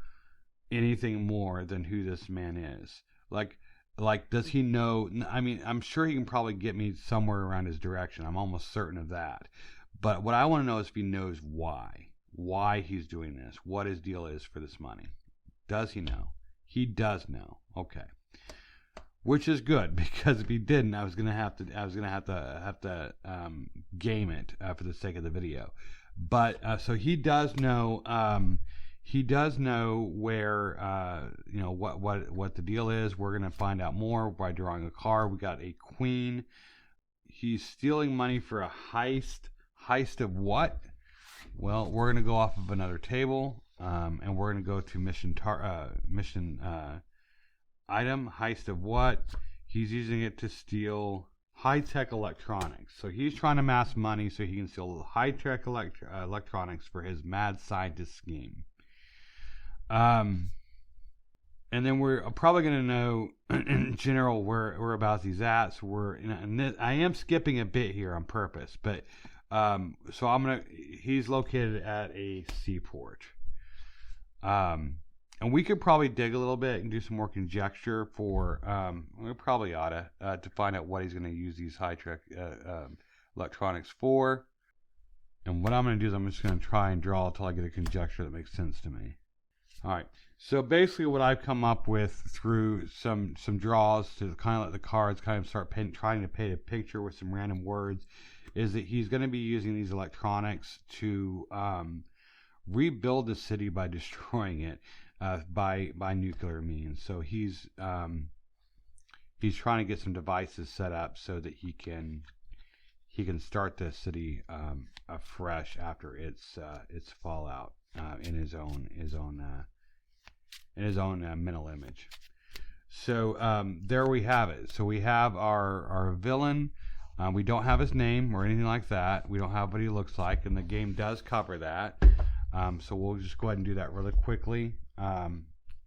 [SPEAKER 1] anything more than who this man is? Like, Like, does he know? I mean, I'm sure he can probably get me somewhere around his direction. I'm almost certain of that. But what I want to know is if he knows why he's doing this, what his deal is for this money. Does he know? He does know. Okay, which is good, because if he didn't, I was gonna have to game it for the sake of the video. But so he does know. He does know where what the deal is. We're gonna find out more by drawing a card. We got a queen. He's stealing money for a heist. Heist of what? Well, we're gonna go off of another table, and we're gonna go to mission item. Heist of what? He's using it to steal high-tech electronics. So he's trying to amass money so he can steal high-tech electronics for his mad scientist scheme. And then we're probably going to know in general whereabouts he's at. So I am skipping a bit here on purpose, but so he's located at a seaport. And we could probably dig a little bit and do some more conjecture for, we probably ought to find out what he's going to use these high-tech electronics for. And what I'm going to do is I'm just going to try and draw until I get a conjecture that makes sense to me. All right. So basically what I've come up with through some draws to kind of let the cards kind of start trying to paint a picture with some random words is that he's going to be using these electronics to rebuild the city by destroying it. By nuclear means. So he's trying to get some devices set up so that he can start the city afresh after its fallout in his own mental image. So there we have it. So we have our villain. We don't have his name or anything like that. We don't have what he looks like, and the game does cover that. So we'll just go ahead and do that really quickly. I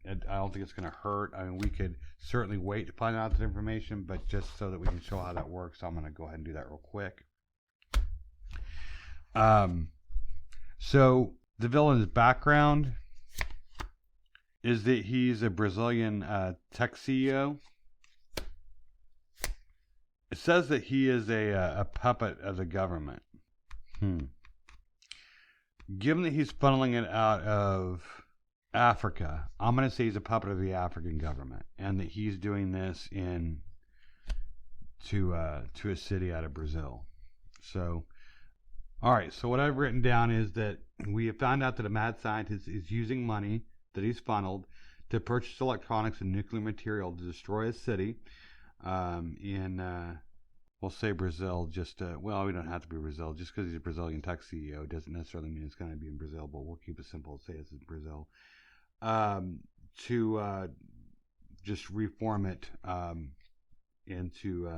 [SPEAKER 1] don't think it's going to hurt. I mean, we could certainly wait to find out that information, but just so that we can show how that works, I'm going to go ahead and do that real quick. So the villain's background is that he's a Brazilian tech CEO. It says that he is a puppet of the government. Given that he's funneling it out of Africa, I'm going to say he's a puppet of the African government, and that he's doing this to a city out of Brazil. So, all right. So what I've written down is that we have found out that a mad scientist is using money that he's funneled to purchase electronics and nuclear material to destroy a city. We'll say Brazil. Well, we don't have to be Brazil. Just because he's a Brazilian tech CEO doesn't necessarily mean it's going to be in Brazil, but we'll keep it simple and say it's in Brazil. To just reform it into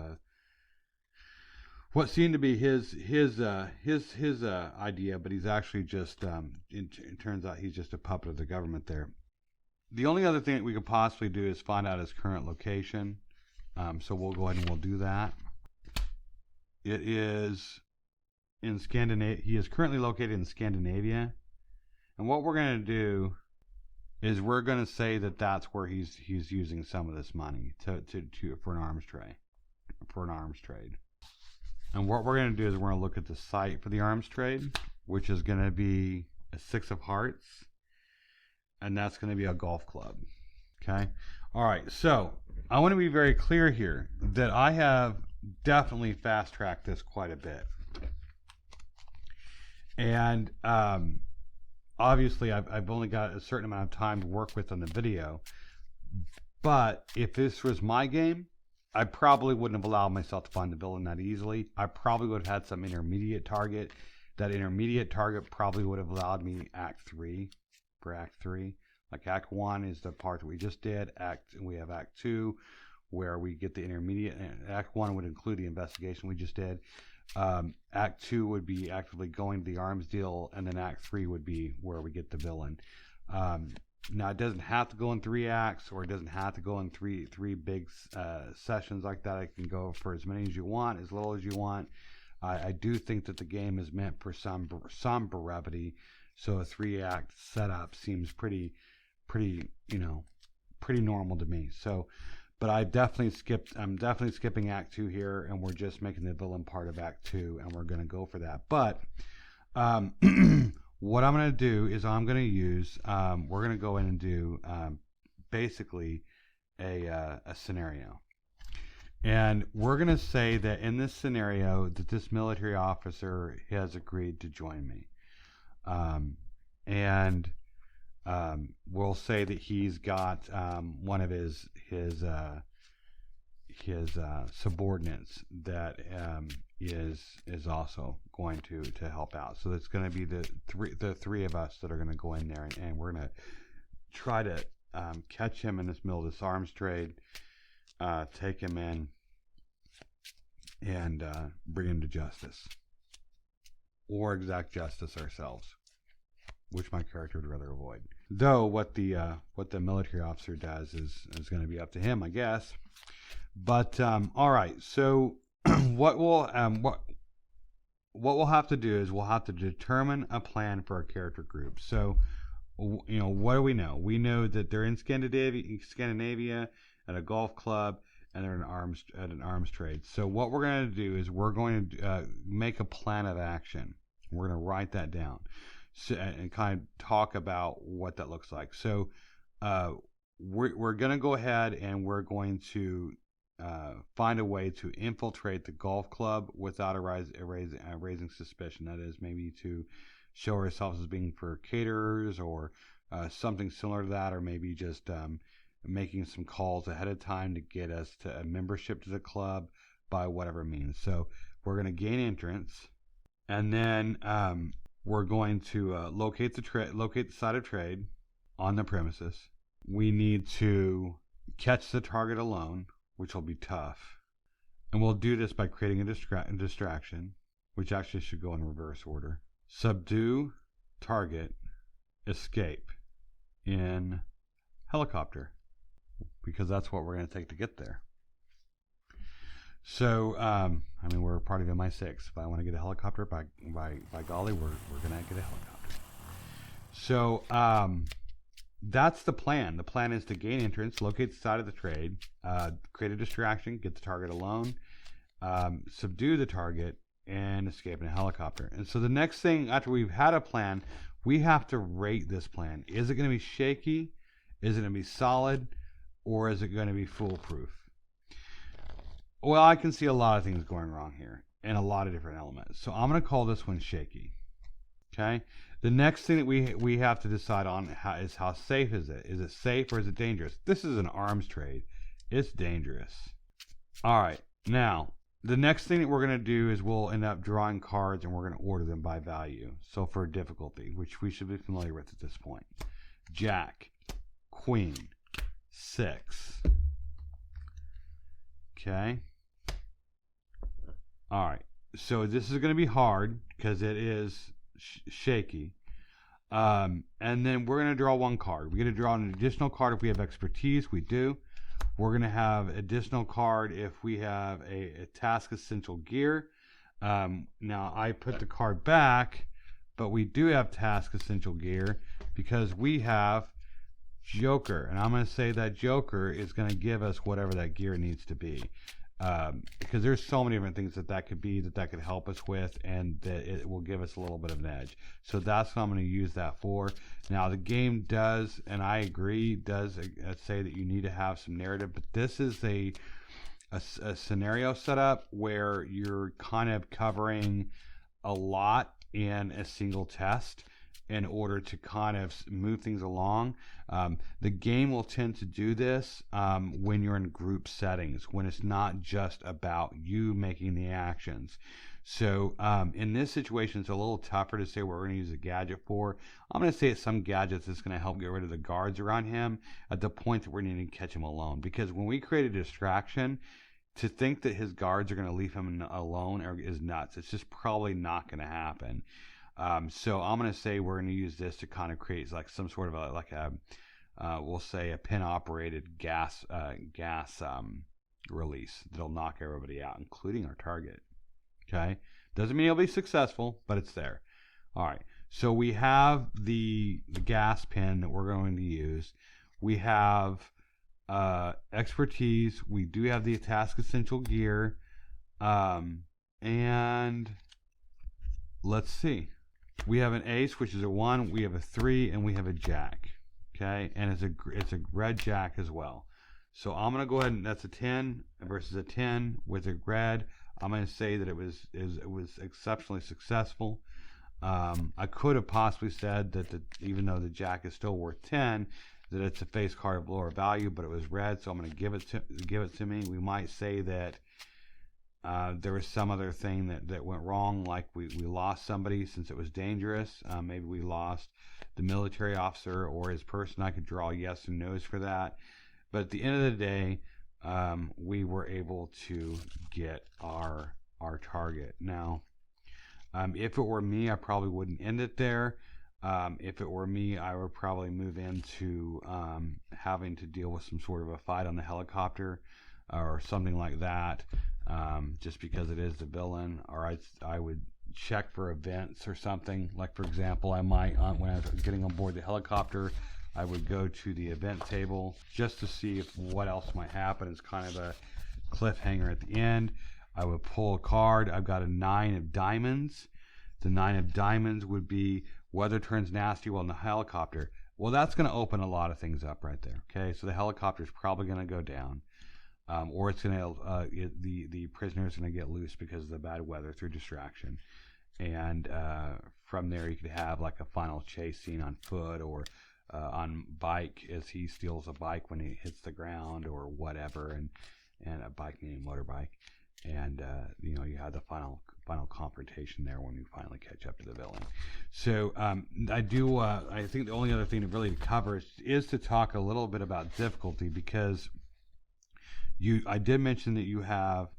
[SPEAKER 1] what seemed to be his idea, but he's actually just it turns out he's just a puppet of the government there. The only other thing that we could possibly do is find out his current location. So we'll go ahead and we'll do that. It is in Scandinavia. He is currently located in Scandinavia, and what we're going to do is we're going to say that that's where he's using some of this money for an arms trade. And what we're going to do is we're going to look at the site for the arms trade, which is going to be a 6 of hearts, and that's going to be a golf club. Okay. All right. So I want to be very clear here that I have definitely fast-tracked this quite a bit. And obviously I've only got a certain amount of time to work with on the video, but if this was my game, I probably wouldn't have allowed myself to find the villain that easily. I probably would have had some intermediate target. That intermediate target probably would have allowed me Act 3 for Act 3. Like Act 1 is the part that we just did. We have Act 2 where we get the intermediate. Act 1 would include the investigation we just did. Act 2 would be actively going to the arms deal, and then Act 3 would be where we get the villain. Now, it doesn't have to go in 3 acts, or it doesn't have to go in three big sessions like that. It can go for as many as you want, as little as you want. I do think that the game is meant for some brevity, so a 3-act setup seems pretty normal to me. So, But I'm definitely skipping Act 2 here, and we're just making the villain part of Act 2, and we're going to go for that. But what I'm going to do is I'm going to use, we're going to go in and do basically a scenario. And we're going to say that in this scenario, that this military officer has agreed to join me. And we'll say that he's got one of his subordinates that is also going to help out. So it's going to be the three of us that are going to go in there, and we're going to try to catch him in this middle of this arms trade, take him in, and bring him to justice, or exact justice ourselves, which my character would rather avoid. Though what the military officer does is going to be up to him, I guess. But all right. So what we'll have to do is we'll have to determine a plan for our character group. So what do we know? We know that they're in Scandinavia at a golf club, and they're at an arms trade. So what we're going to do is we're going to make a plan of action. We're going to write that down. So, and kind of talk about what that looks like. So we're going to go ahead and we're going to find a way to infiltrate the golf club without raising suspicion. That is, maybe to show ourselves as being for caterers or something similar to that, or maybe just making some calls ahead of time to get us to a membership to the club by whatever means. So we're going to gain entrance, and then we're going to locate the site of trade on the premises. We need to catch the target alone, which will be tough. And we'll do this by creating a distraction, which actually should go in reverse order. Subdue target, escape in helicopter, because that's what we're going to take to get there. So, we're a party of MI6. If I want to get a helicopter, by golly, we're going to get a helicopter. So, that's the plan. The plan is to gain entrance, locate the side of the trade, create a distraction, get the target alone, subdue the target, and escape in a helicopter. And so the next thing, after we've had a plan, we have to rate this plan. Is it going to be shaky? Is it going to be solid? Or is it going to be foolproof? Well, I can see a lot of things going wrong here and a lot of different elements. So I'm going to call this one shaky. Okay. The next thing that we have to decide on is how safe is it? Is it safe or is it dangerous? This is an arms trade. It's dangerous. All right. Now, the next thing that we're going to do is we'll end up drawing cards, and we're going to order them by value. So for difficulty, which we should be familiar with at this point. Jack, Queen, 6. Okay. All right. So this is going to be hard because it is shaky. And then we're going to draw one card. We're going to draw an additional card if we have expertise. We do. We're going to have additional card if we have a task essential gear. Now, I put the card back, but we do have task essential gear because we have Joker. And I'm going to say that Joker is going to give us whatever that gear needs to be. Because there's so many different things that could be, that could help us with, and that it will give us a little bit of an edge. So that's what I'm going to use that for. Now the game does, and I agree, does say that you need to have some narrative, but this is a scenario setup where you're kind of covering a lot in a single test in order to kind of move things along. The game will tend to do this when you're in group settings, when it's not just about you making the actions. So in this situation, it's a little tougher to say what we're going to use a gadget for. I'm going to say it's some gadgets that's going to help get rid of the guards around him at the point that we're needing to catch him alone. Because when we create a distraction, to think that his guards are going to leave him alone is nuts. It's just probably not going to happen. So I'm going to say we're going to use this to kind of create like some sort of we'll say a pin operated gas release that'll knock everybody out, including our target. Okay. Doesn't mean it'll be successful, but it's there. All right. So we have the gas pin that we're going to use. We have expertise. We do have the task essential gear. And let's see. We have an ace, which is a 1. We have a 3, and we have a jack. Okay, and it's a red jack as well. So I'm gonna go ahead and that's a 10 versus a 10 with a red. I'm gonna say that it was exceptionally successful. I could have possibly said that even though the jack is still worth 10, that it's a face card of lower value, but it was red, so I'm gonna give it to me. We might say that there was some other thing that went wrong, like we lost somebody since it was dangerous. Maybe we lost the military officer or his person. I could draw yes and no's for that. But at the end of the day, we were able to get our target. Now, if it were me, I probably wouldn't end it there. If it were me, I would probably move into having to deal with some sort of a fight on the helicopter or something like that, just because it is the villain. Or I would check for events or something. Like, for example, I might, when I was getting on board the helicopter, I would go to the event table just to see what else might happen. It's kind of a cliffhanger at the end. I would pull a card. I've got a 9 of diamonds. The 9 of diamonds would be weather turns nasty while in the helicopter. Well, that's going to open a lot of things up right there. Okay, so the helicopter is probably going to go down, or it's going to the prisoner's going to get loose because of the bad weather through distraction, and from there you could have like a final chase scene on foot or on bike as he steals a bike when he hits the ground or whatever, and a bike meaning motorbike, and you have the final confrontation there when you finally catch up to the villain. So I think the only other thing to really cover is to talk a little bit about difficulty, because I did mention that you have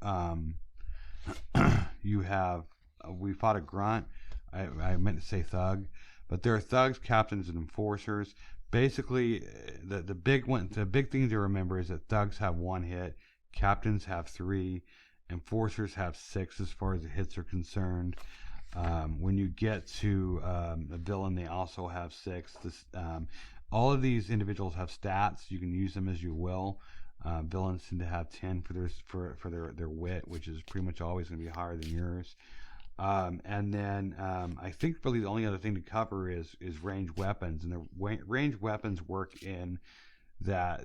[SPEAKER 1] we fought a grunt. I meant to say thug, but there are thugs, captains, and enforcers. Basically, the big thing to remember is that thugs have 1 hit, captains have 3, enforcers have 6 as far as the hits are concerned. When you get to a villain, they also have 6. All of these individuals have stats. You can use them as you will. Villains tend to have 10 for their wit, which is pretty much always going to be higher than yours. And then I think really the only other thing to cover is ranged weapons, and the ranged weapons work in that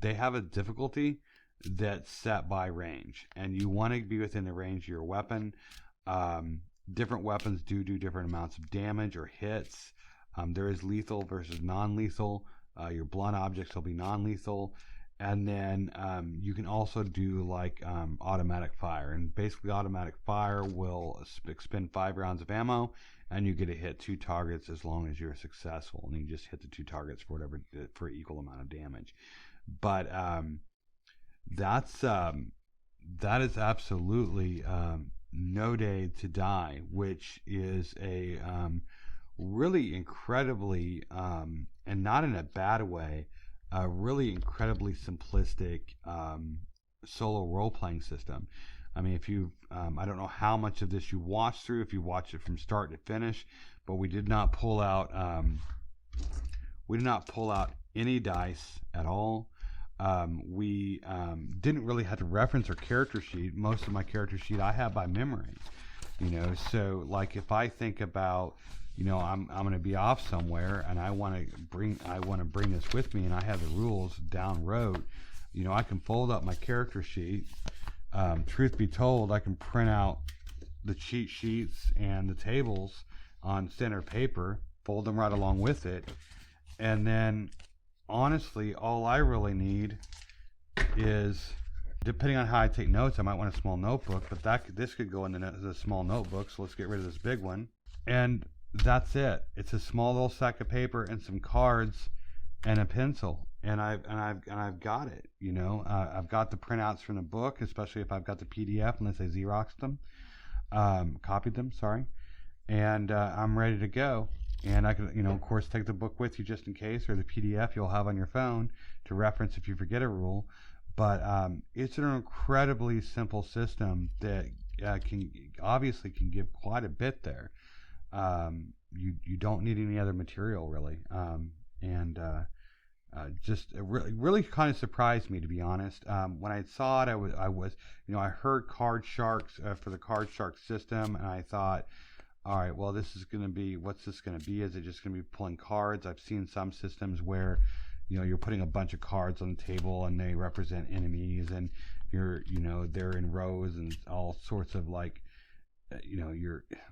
[SPEAKER 1] they have a difficulty that's set by range, and you want to be within the range of your weapon. Different weapons do different amounts of damage or hits. There is lethal versus non-lethal. Your blunt objects will be non-lethal. And then you can also do like automatic fire, and basically automatic fire will expend 5 rounds of ammo, and you get to hit 2 targets as long as you're successful, and you just hit the 2 targets for equal amount of damage. But that is absolutely No Day to Die, which is a really incredibly and not in a bad way, a really incredibly simplistic solo role-playing system. I mean, if you, I don't know how much of this you watched through, if you watched it from start to finish, but we did not pull out any dice at all. We didn't really have to reference our character sheet. Most of my character sheet I have by memory, so like if I think about, I'm going to be off somewhere and I want to bring this with me, and I have the rules down road, I can fold up my character sheet. Truth be told, I can print out the cheat sheets and the tables on standard paper, fold them right along with it, and then honestly, all I really need is, depending on how I take notes, I might want a small notebook, but this could go in the small notebook, so let's get rid of this big one. And that's it. It's a small little sack of paper and some cards and a pencil, and I've got it. I've got the printouts from the book, especially if I've got the PDF, unless I Xeroxed them, copied them, sorry, and I'm ready to go. And I can, of course, take the book with you just in case, or the PDF you'll have on your phone to reference if you forget a rule. But it's an incredibly simple system that can give quite a bit there. You don't need any other material really, and just really kind of surprised me, to be honest. When I saw it, I heard Card Sharks for the Card Shark system, and I thought, all right, well, what's this going to be? Is it just going to be pulling cards? I've seen some systems where, you're putting a bunch of cards on the table and they represent enemies, and they're in rows and all sorts of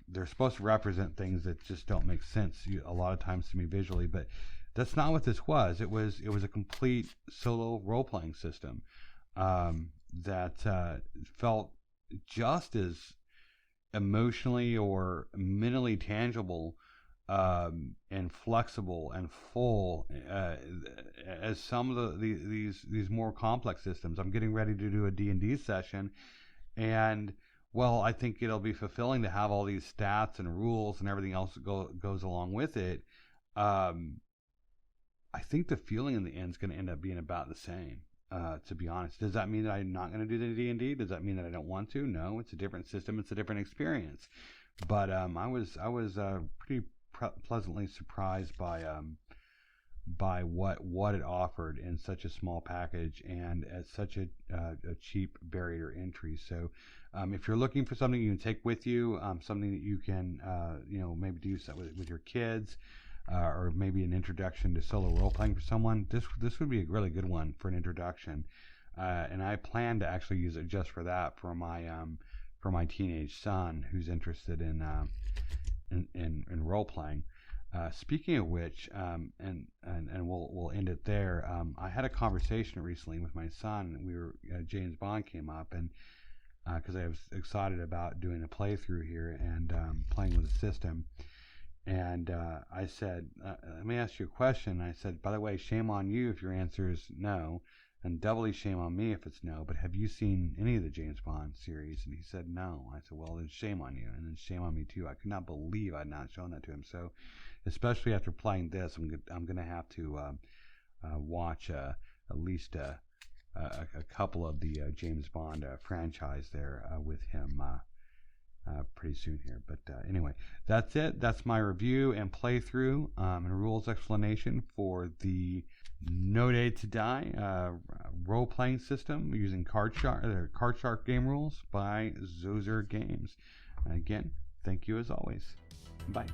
[SPEAKER 1] they're supposed to represent things that just don't make sense a lot of times to me visually, but that's not what this was. It was a complete solo role-playing system that felt just as emotionally or mentally tangible and flexible and full as some of these more complex systems. I'm getting ready to do a D&D session, and well, I think it'll be fulfilling to have all these stats and rules and everything else that goes along with it. I think the feeling in the end is going to end up being about the same. To be honest, does that mean that I'm not going to do the D&D? Does that mean that I don't want to? No, it's a different system. It's a different experience. But I was pretty pleasantly surprised by what it offered in such a small package and at such a cheap barrier to entry. So if you're looking for something you can take with you, something that you can maybe do with your kids, or maybe an introduction to solo role playing for someone, this would be a really good one for an introduction. And I plan to actually use it just for that, for my teenage son who's interested in role playing. Speaking of which, and we'll end it there. I had a conversation recently with my son. James Bond came up, and because I was excited about doing a playthrough here and playing with the system. And I said, let me ask you a question. I said, by the way, shame on you if your answer is no, and doubly shame on me if it's no, but have you seen any of the James Bond series? And he said no. I said, well, then shame on you, and then shame on me too. I could not believe I'd not shown that to him. So especially after playing this, I'm going to have to watch at least a couple of the James Bond franchise there with him pretty soon here. But anyway, that's it. That's my review and playthrough and rules explanation for the No Day to Die role-playing system using Card Shark game rules by Zoser Games. Again, thank you as always. Bye.